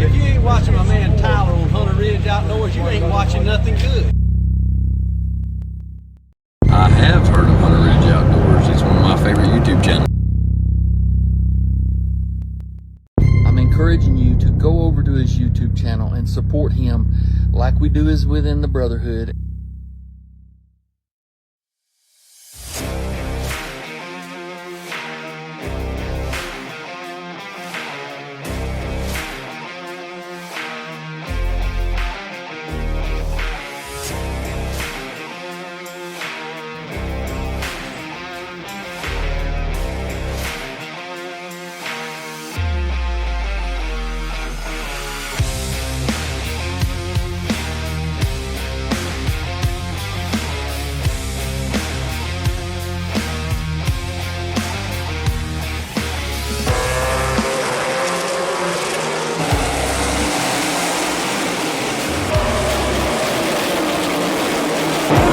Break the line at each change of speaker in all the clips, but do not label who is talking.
If you ain't watching my man Tyler on Hunter Ridge Outdoors, you ain't watching nothing good.
I have heard of Hunter Ridge Outdoors. It's one of my favorite YouTube channels.
I'm encouraging you to go over to his YouTube channel and support him like we do as within the Brotherhood.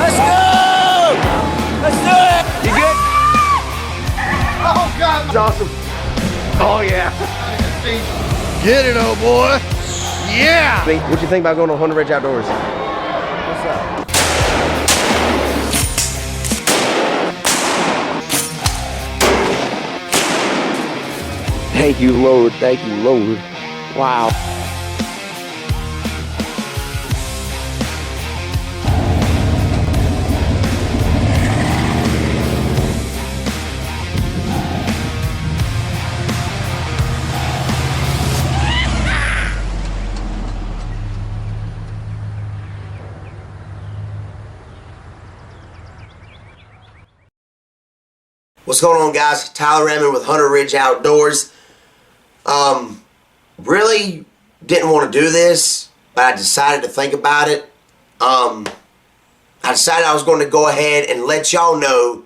Let's go! Let's do it! You good?
Oh God, it's awesome.
Oh yeah.
Get it, old boy. Yeah.
What you think about going on Hunter Ridge Outdoors?
What's up?
Thank you, Lord. Thank you, Lord. Wow.
What's going on, guys? Tyler Redmond with Hunter Ridge Outdoors. Really didn't want to do this, but I decided to think about it. I decided I was going to go ahead and let y'all know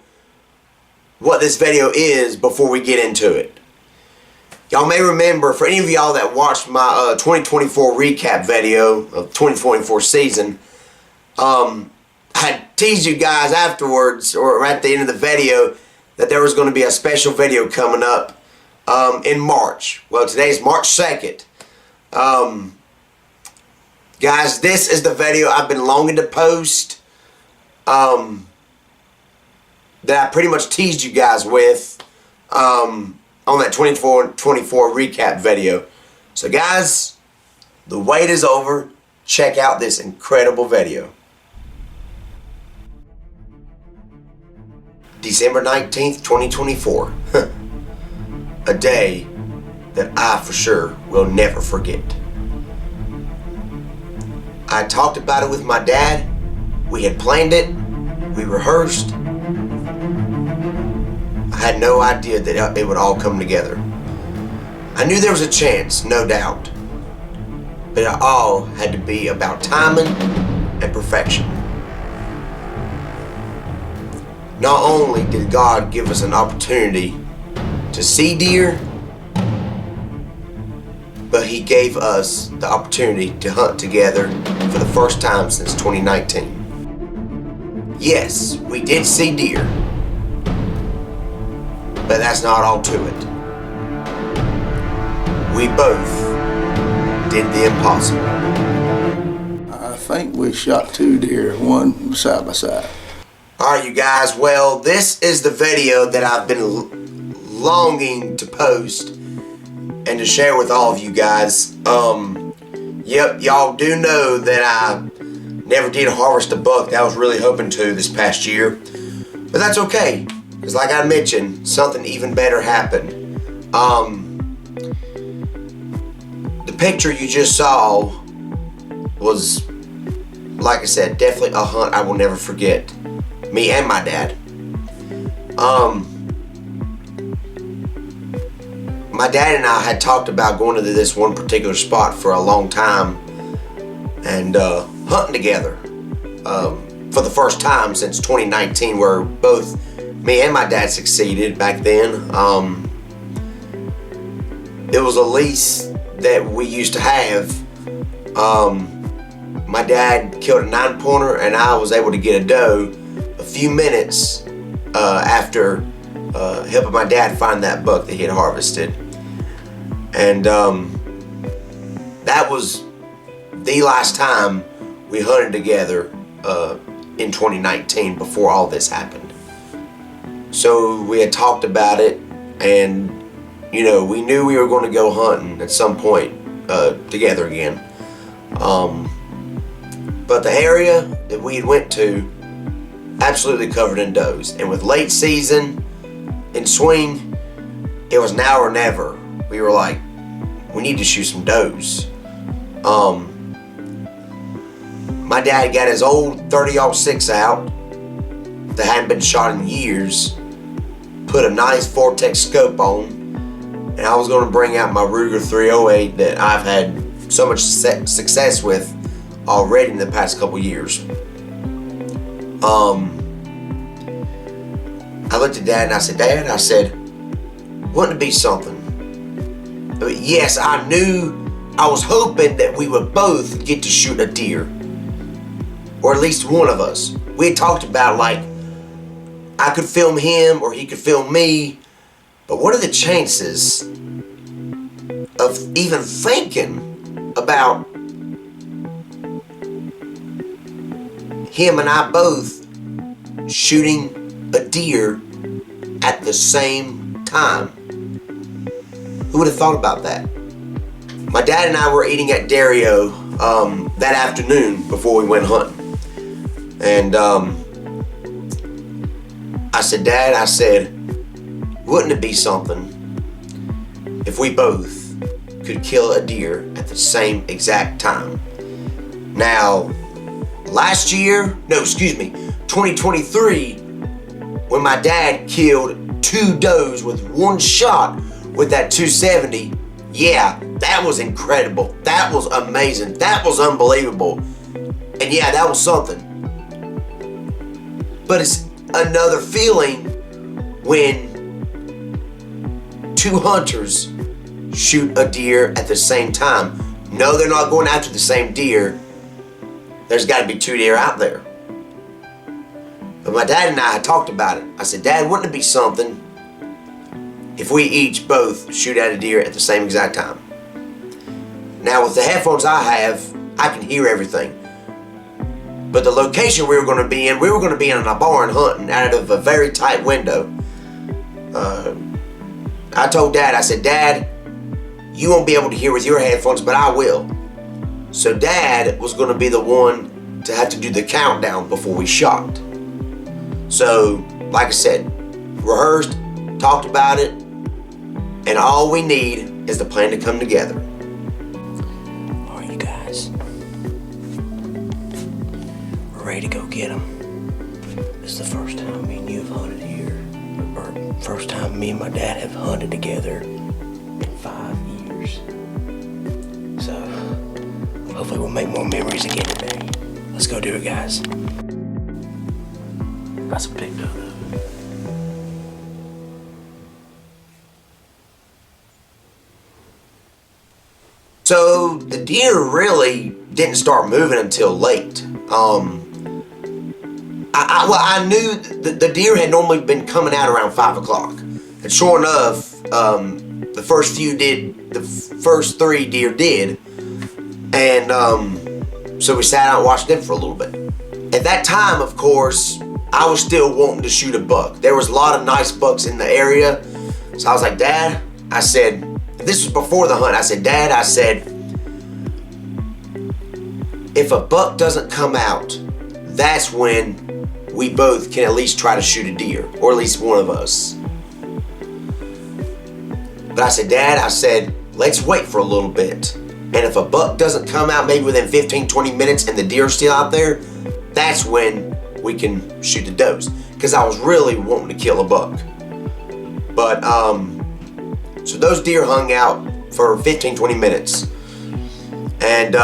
what this video is before we get into it. Y'all may remember, for any of y'all that watched my 2024 recap video of 2024 season, I had teased you guys afterwards, or at the end of the video, that there was going to be a special video coming up in March. Well, today's March 2nd. Guys, this is the video I've been longing to post, that I pretty much teased you guys with on that 2024 recap video. So guys, the wait is over. Check out this incredible video. December 19th, 2024. A day that I for sure will never forget. I talked about it with my dad. We had planned it. We rehearsed. I had no idea that it would all come together. I knew there was a chance, no doubt. But it all had to be about timing and perfection. Not only did God give us an opportunity to see deer, but He gave us the opportunity to hunt together for the first time since 2019. Yes, we did see deer, but that's not all to it. We both did the impossible.
I think we shot 2 deer, one side by side.
Alright, you guys, well, this is the video that I've been longing to post and to share with all of you guys. Yep, y'all do know that I never did harvest a buck that I was really hoping to this past year. But that's okay, because like I mentioned, something even better happened. The picture you just saw was, like I said, definitely a hunt I will never forget. Me and my dad. My dad and I had talked about going to this one particular spot for a long time and hunting together for the first time since 2019, where both me and my dad succeeded back then. It was a lease that we used to have. My dad killed a 9-pointer and I was able to get a doe a few minutes after helping my dad find that buck that he had harvested. And that was the last time we hunted together in 2019 before all this happened. So we had talked about it, and you know, we knew we were going to go hunting at some point together again. But the area that we had went to, absolutely covered in does. And with late season in swing, it was now or never. We were like, we need to shoot some does. My dad got his old 30-06 out that hadn't been shot in years, put a nice Vortex scope on, and I was going to bring out my Ruger 308 that I've had so much success with already in the past couple years. I looked at Dad and I said, Dad, I said, wouldn't it be something? I mean, yes, I was hoping that we would both get to shoot a deer. Or at least one of us. We had talked about, like, I could film him or he could film me. But what are the chances of even thinking about him and I both shooting a deer at the same time? Who would have thought about that? My dad and I were eating at Dario that afternoon before we went hunting. And I said, Dad, I said, wouldn't it be something if we both could kill a deer at the same exact time? Now, 2023, when my dad killed 2 does with one shot with that 270, yeah, that was incredible. That was amazing. That was unbelievable. And yeah, that was something. But it's another feeling when 2 hunters shoot a deer at the same time. No, they're not going after the same deer. There's got to be 2 deer out there. But my dad and I had talked about it. I said, Dad, wouldn't it be something if we each both shoot at a deer at the same exact time? Now, with the headphones I have, I can hear everything. But the location we were going to be in a barn hunting out of a very tight window. I told Dad, I said, Dad, you won't be able to hear with your headphones, but I will. So Dad was going to be the one to have to do the countdown before we shot. So, like I said, rehearsed, talked about it, and all we need is the plan to come together.
All right, you guys. We're ready to go get them. This is the first time me and you have hunted here. Or first time me and my dad have hunted together in 5 years. So, hopefully we'll make more memories again today. Let's go do it, guys. Got some big dough.
So the deer really didn't start moving until late. I knew the deer had normally been coming out around 5 o'clock. And sure enough, the first 3 deer did. And so we sat out and watched them for a little bit. At that time, of course, I was still wanting to shoot a buck. There was a lot of nice bucks in the area. So I was like, Dad, I said, this was before the hunt. I said, Dad, I said, if a buck doesn't come out, that's when we both can at least try to shoot a deer, or at least one of us. But I said, Dad, I said, let's wait for a little bit. And if a buck doesn't come out maybe within 15, 20 minutes and the deer's still out there, that's when we can shoot the does. Because I was really wanting to kill a buck. But, so those deer hung out for 15, 20 minutes. And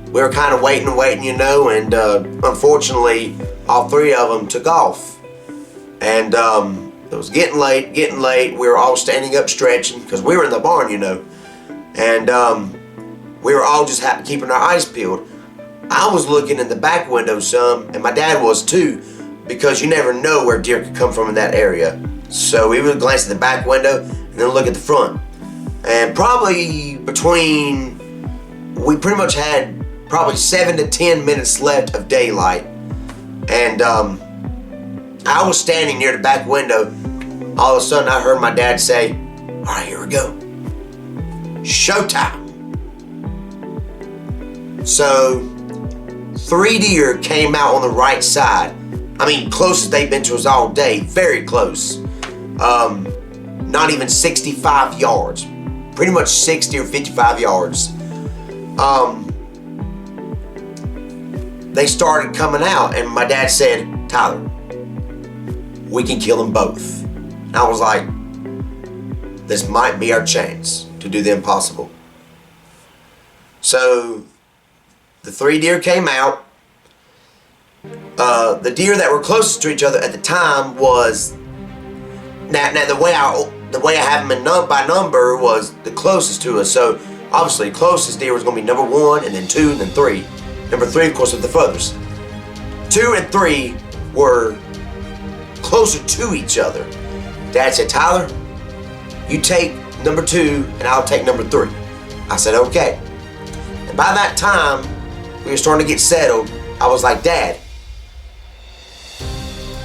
we were kind of waiting, you know, and unfortunately, all 3 of them took off. And it was getting late. We were all standing up stretching, because we were in the barn, you know. And we were all just keeping our eyes peeled. I was looking in the back window some, and my dad was too, because you never know where deer could come from in that area. So we would glance at the back window and then look at the front. And probably between we pretty much had probably 7 to 10 minutes left of daylight. And I was standing near the back window. All of a sudden I heard my dad say, "All right, here we go. Showtime." So 3 deer came out on the right side. I mean, closest they've been to us all day. Very close. Not even 65 yards. Pretty much 60 or 55 yards. They started coming out, and my dad said, "Tyler, we can kill them both." And I was like, this might be our chance to do the impossible. So the 3 deer came out. The deer that were closest to each other at the time was, now the way I have them by number was the closest to us. So obviously closest deer was going to be number 1, and then 2, and then 3. Number 3, of course, was the furthest. 2 and 3 were closer to each other. Dad said, "Tyler, you take number 2 and I'll take number 3. I said, "Okay." And by that time, we were starting to get settled. I was like, "Dad,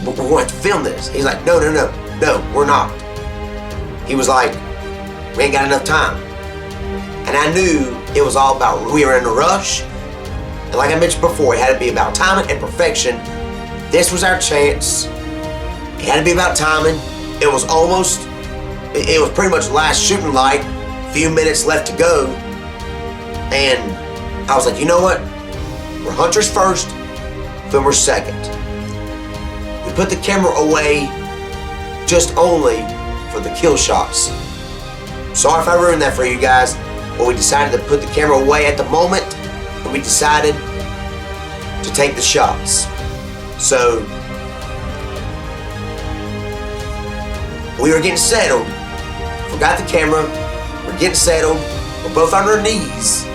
we're going to have to film this." He's like, No, we're not." He was like, "We ain't got enough time." And I knew it was all about, we were in a rush. And like I mentioned before, it had to be about timing and perfection. This was our chance. It had to be about timing. It was pretty much last shooting light. Few minutes left to go. And I was like, you know what? We're hunters first, filmers second. We put the camera away just only for the kill shots. Sorry if I ruined that for you guys, but we decided to put the camera away at the moment, and we decided to take the shots. So we were getting settled. Forgot the camera. We're getting settled. We're both on our knees,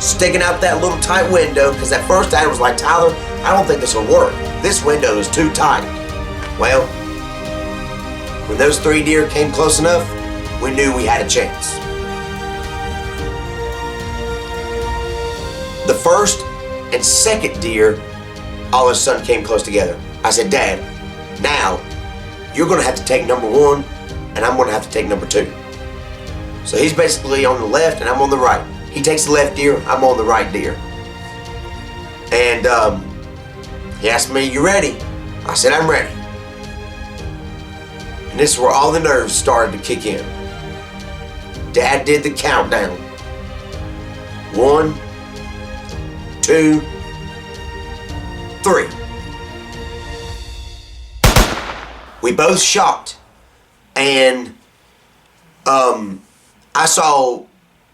sticking out that little tight window, because at first I was like, "Tyler, I don't think this will work. This window is too tight." Well, when those 3 deer came close enough, we knew we had a chance. The first and second deer all of a sudden came close together. I said, "Dad, now you're going to have to take number 1, and I'm going to have to take number 2. So he's basically on the left, and I'm on the right. He takes the left deer, I'm on the right deer. And he asked me, "You ready?" I said, "I'm ready." And this is where all the nerves started to kick in. Dad did the countdown. 1, 2, 3. We both shot, and I saw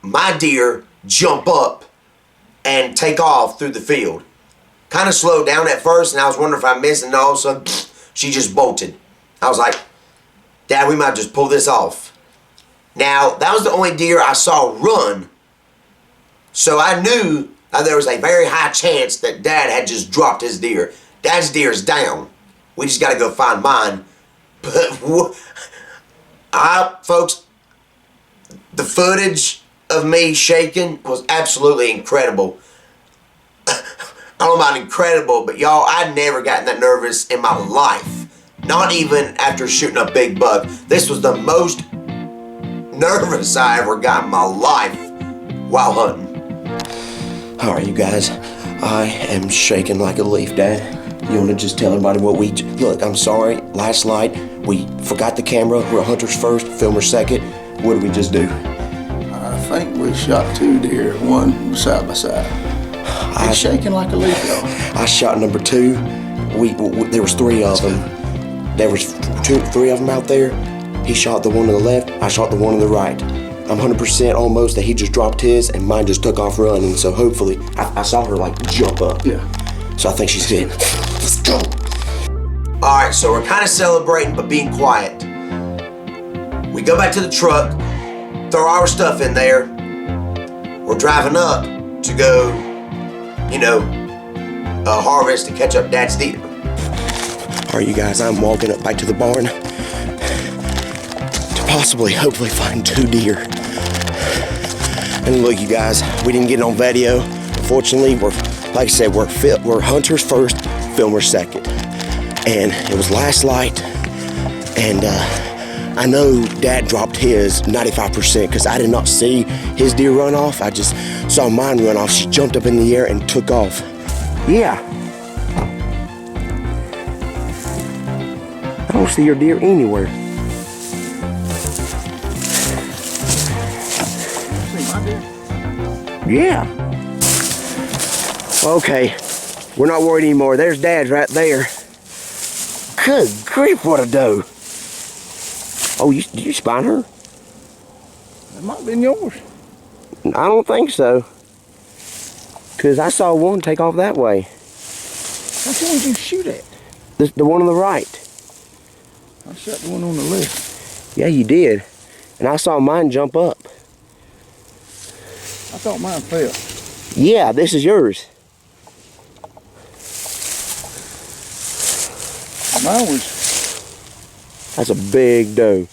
my deer jump up and take off through the field. Kind of slowed down at first, and I was wondering if I missed, and all of a sudden, she just bolted. I was like, "Dad, we might just pull this off." Now, that was the only deer I saw run, so I knew there was a very high chance that Dad had just dropped his deer. Dad's deer is down. We just got to go find mine. But, folks, the footage of me shaking was absolutely incredible. I don't know about incredible, but y'all, I'd never gotten that nervous in my life. Not even after shooting a big buck. This was the most nervous I ever got in my life while hunting.
Alright, you guys, I am shaking like a leaf, Dad. You want to just tell everybody what we... Look, I'm sorry, last night, we forgot the camera. We're hunters first, filmers second. What did we just do?
I think we shot 2 deer, one side by side. He's shaking like a leaf, y'all.
I shot number 2. There was 3 of them. There was 3 of them out there. He shot the one to the left, I shot the one to the right. I'm 100% almost that he just dropped his and mine just took off running. So hopefully, I saw her like jump up.
Yeah.
So I think she's hit. Let's go.
All right, so we're kind of celebrating but being quiet. We go back to the truck, throw our stuff in there. We're driving up to go, harvest and catch up Dad's deer.
All right, you guys, I'm walking up back to the barn to hopefully find 2 deer. And look, you guys, we didn't get it on video. Fortunately, like I said, we're hunters first, filmers second. And it was last light, and I know Dad dropped his 95% because I did not see his deer run off. I just saw mine run off. She jumped up in the air and took off. Yeah. I don't see your deer anywhere. Yeah. Okay, we're not worried anymore. There's Dad's right there. Good grief, what a doe. Oh, did you spine her?
It might have been yours.
I don't think so. Because I saw one take off that way.
Which one did you shoot at?
The one on the right.
I shot the one on the left.
Yeah, you did. And I saw mine jump up.
I thought mine fell.
Yeah, this is yours.
Mine was...
That's a big doe.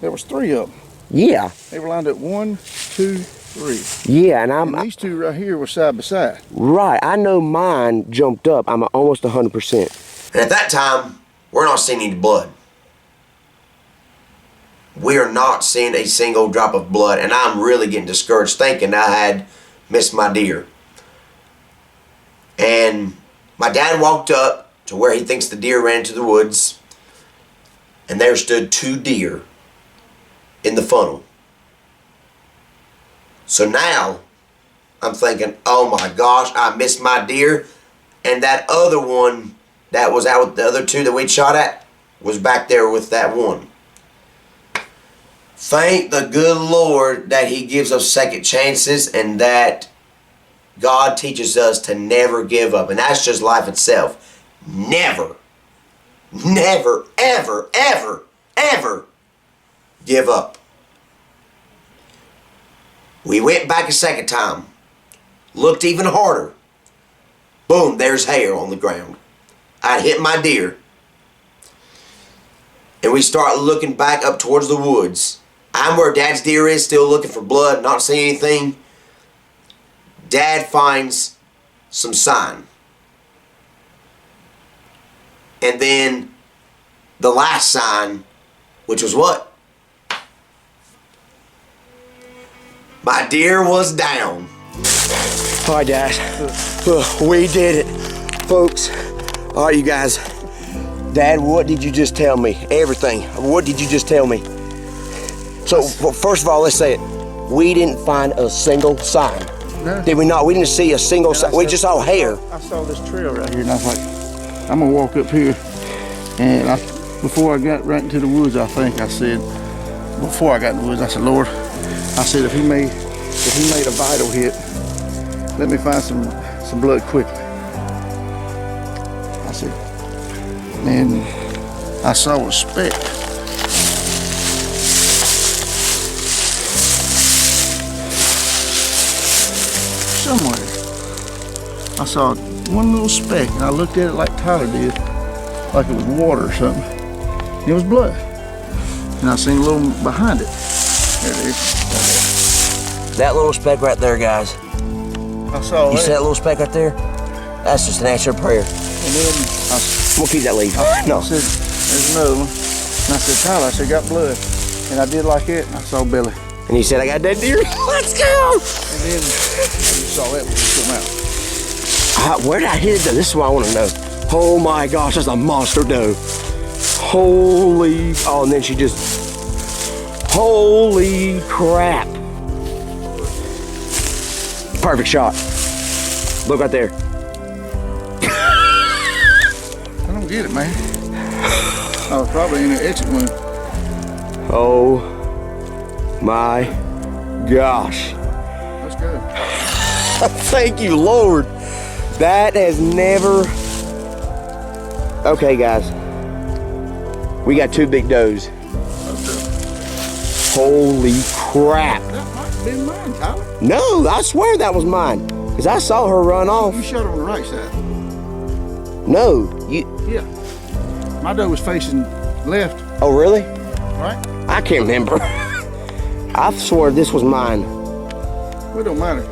There was 3 of them.
Yeah.
They were lined up 1, 2, 3.
Yeah, and
And these 2 right here were side by side.
right. I know mine jumped up. I'm almost 100%.
And at that time, we're not seeing any blood. We are not seeing a single drop of blood, and I'm really getting discouraged thinking I had missed my deer. And my dad walked up to where he thinks the deer ran into the woods, and there stood 2 deer in the funnel. So now I'm thinking, oh my gosh, I missed my deer, and that other one that was out with the other 2 that we'd shot at was back there with that one. Thank the good Lord that He gives us second chances and that God teaches us to never give up. And that's just life itself. Never, never, ever, ever, ever give up. We went back a second time. Looked even harder. Boom, there's hair on the ground. I hit my deer. And we start looking back up towards the woods. I'm where Dad's deer is, still looking for blood, not seeing anything. Dad finds some sign. And then the last sign, which was what? My deer was down.
All right, Dad. We did it, folks. All right, you guys. Dad, what did you just tell me? Everything. What did you just tell me? So, first of all, let's say it. We didn't find a single sign.
No.
Did we not? We didn't see a single sign. We just saw hair.
I saw this trail right here, and I was like, I'm going to walk up here. And before I got right into the woods, I think I said, before I got in the woods, I said, Lord, I said, if he made a vital hit, let me find some blood quickly. I said, and I saw a speck. Somewhere. I saw one little speck, and I looked at it like Tyler did, like it was water or something. It was blood. And I seen a little behind it. There it is.
That little speck right there, guys.
I saw
You see that little speck right there? That's just an answer to prayer.
And then
We'll keep that leaf. No.
I said, there's another one. And I said, Tyler, I said, got blood. And I did like it, and I saw belly.
And he said, I got that deer. Let's go.
And then you saw that when you come out.
Where did I hit it though? This is what I want to know. Oh my gosh, that's a monster doe. Holy, oh, and then she just, holy crap. Perfect shot. Look right there.
I don't get it, man. I was probably in an exit wound.
Oh my gosh.
That's good.
Thank you, Lord. That has never... Okay, guys. We got 2 big does. Holy crap.
That might have been mine, Tyler.
No, I swear that was mine. Because I saw her run off.
You shot her on the right side.
No, you...
Yeah. My doe was facing left.
Oh, really?
right?
I can't remember. I swear this was mine.
Well, it don't matter.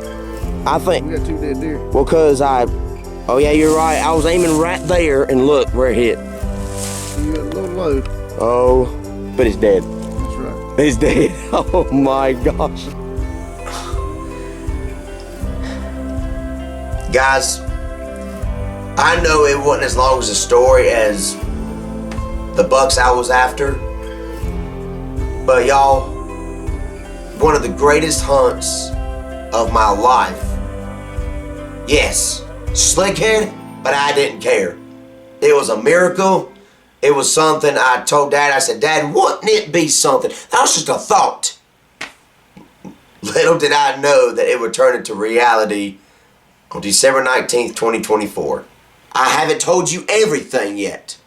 I think,
We got 2 dead deer.
well, cause oh yeah, you're right. I was aiming right there and look where it hit.
You got a little low.
Oh, but it's dead.
That's right.
It's dead. Oh my gosh.
Guys, I know it wasn't as long as a story as the bucks I was after, but y'all, one of the greatest hunts of my life. Yes, slickhead, but I didn't care. It was a miracle. It was something I told Dad. I said, Dad, wouldn't it be something? That was just a thought. Little did I know that it would turn into reality on December 19th, 2024. I haven't told you everything yet.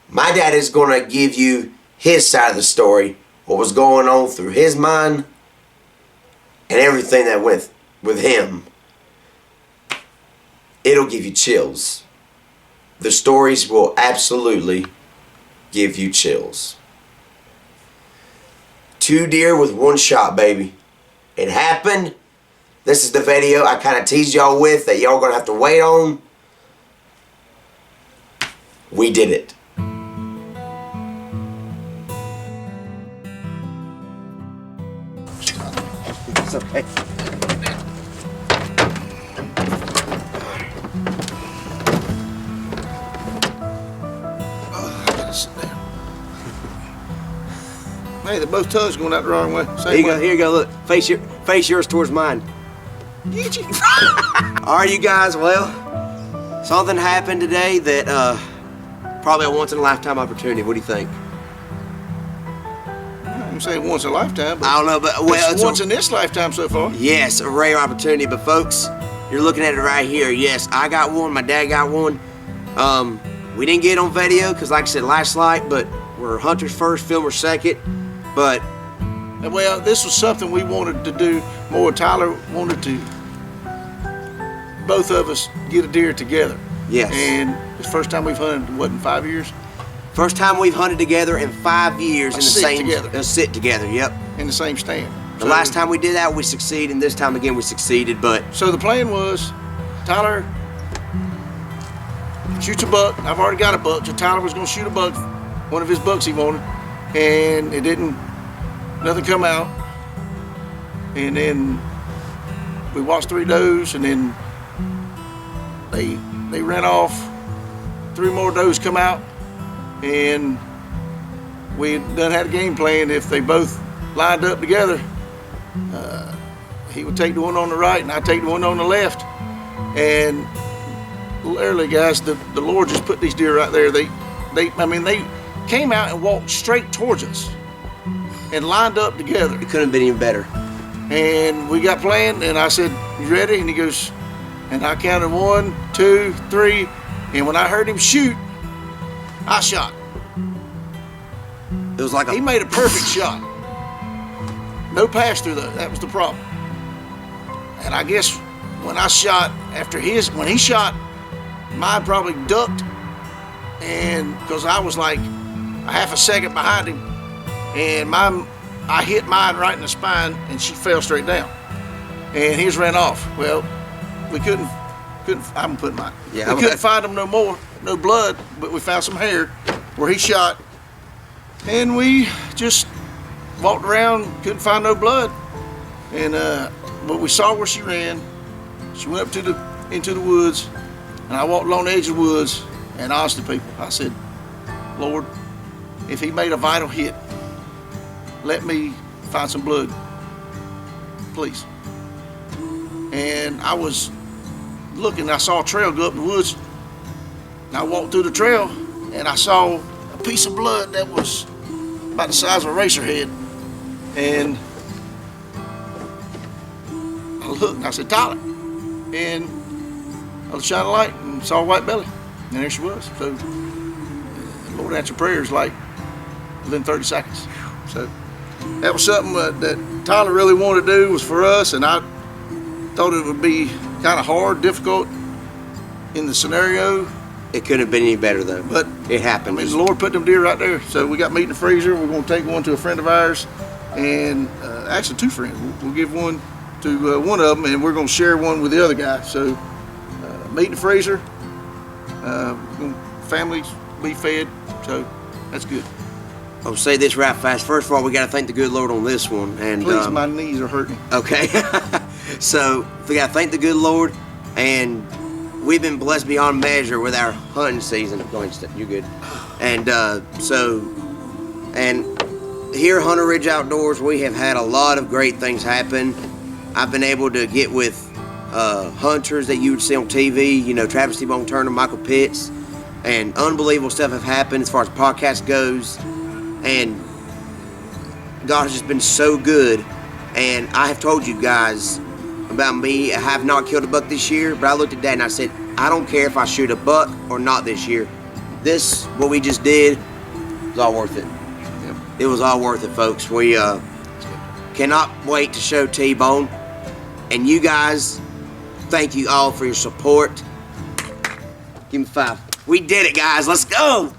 My dad is going to give you his side of the story, what was going on through his mind, and everything that went with him. It'll give you chills. The stories will absolutely give you chills. 2 deer with 1 shot, baby. It happened. This is the video I kind of teased y'all with that y'all gonna have to wait on. We did it.
It's okay.
Hey, they're both tongues going out the wrong way. Same
Here you
way.
go. Here you go. Look, face yours towards mine. All right, you guys. Well, something happened today that probably a once in a lifetime opportunity. What do you think?
I'm saying once in a lifetime, but
I don't know, but well,
it's once in this lifetime so far.
yes, a rare opportunity. But folks, you're looking at it right here. Yes, I got one. My dad got one. We didn't get it on video because, like I said, last light. But we're hunters first, filmers second. But
And well, this was something we wanted to do more. Tyler wanted to, both of us, get a deer together.
yes,
And it's the first time we've hunted, what, in 5 years?
first time we've hunted together in 5 years in the
sit
same
together.
sit together. Yep.
In the same stand.
The last time we did that, we succeeded, and this time again we succeeded. But
So the plan was, Tyler shoots a buck. I've already got a buck. So Tyler was going to shoot a buck, one of his bucks he wanted, and it didn't. Nothing come out. And then we watched 3 does, and then they ran off. 3 more does come out, and we done had a game plan. If they both lined up together, he would take the one on the right, and I'd take the one on the left. And literally, guys, the Lord just put these deer right there. They came out and walked straight towards us and lined up together.
it couldn't have been even better.
And we got playing, and I said, "You ready?" And he goes, and I counted 1, 2, 3, and when I heard him shoot, I shot.
It was like
He made a perfect shot. No pass through though. That was the problem. And I guess when I shot when he shot, mine probably ducked, and because I was like a half a second behind him, and I hit mine right in the spine, and she fell straight down, and his ran off. Well, we couldn't. I'm putting mine.
Yeah,
we couldn't find him no more, no blood, but we found some hair where he shot, and we just walked around, couldn't find no blood, and but we saw where she ran. She went up into the woods, and I walked along the edge of the woods, and I asked the people, I said, Lord, if he made a vital hit, let me find some blood, please. And I was looking, I saw a trail go up in the woods, and I walked through the trail, and I saw a piece of blood that was about the size of a racer head. And I looked, and I said, Tyler. And I shined a light and saw a white belly, and there she was. So the Lord answered prayers like within 30 seconds. So that was something that Tyler really wanted to do, was for us, and I thought it would be kind of hard, difficult in the scenario,
It couldn't have been any better though.
But
it
I
happened.
mean, the Lord put them deer right there. So we got meat in the freezer. We're going to take one to a friend of ours, and actually 2 friends. We'll give one to one of them, and we're going to share one with the other guy. So meat in the freezer. Families be fed. So that's good.
I'll say this right fast. First of all, we got to thank the good Lord on this one. And
Please, my knees are hurting.
okay. So we got to thank the good Lord, and we've been blessed beyond measure with our hunting season. Go ahead, you're good. And and here at Hunter Ridge Outdoors, we have had a lot of great things happen. I've been able to get with hunters that you would see on TV, you know, Travis T-Bone Turner, Michael Pitts, and unbelievable stuff have happened as far as podcast goes. And God has just been so good. And I have told you guys about me. I have not killed a buck this year, but I looked at that and I said, I don't care if I shoot a buck or not this year. This, what we just did, was all worth it.
Yep.
It was all worth it, folks. We cannot wait to show T-Bone. And you guys, thank you all for your support. Give me 5. We did it, guys. Let's go.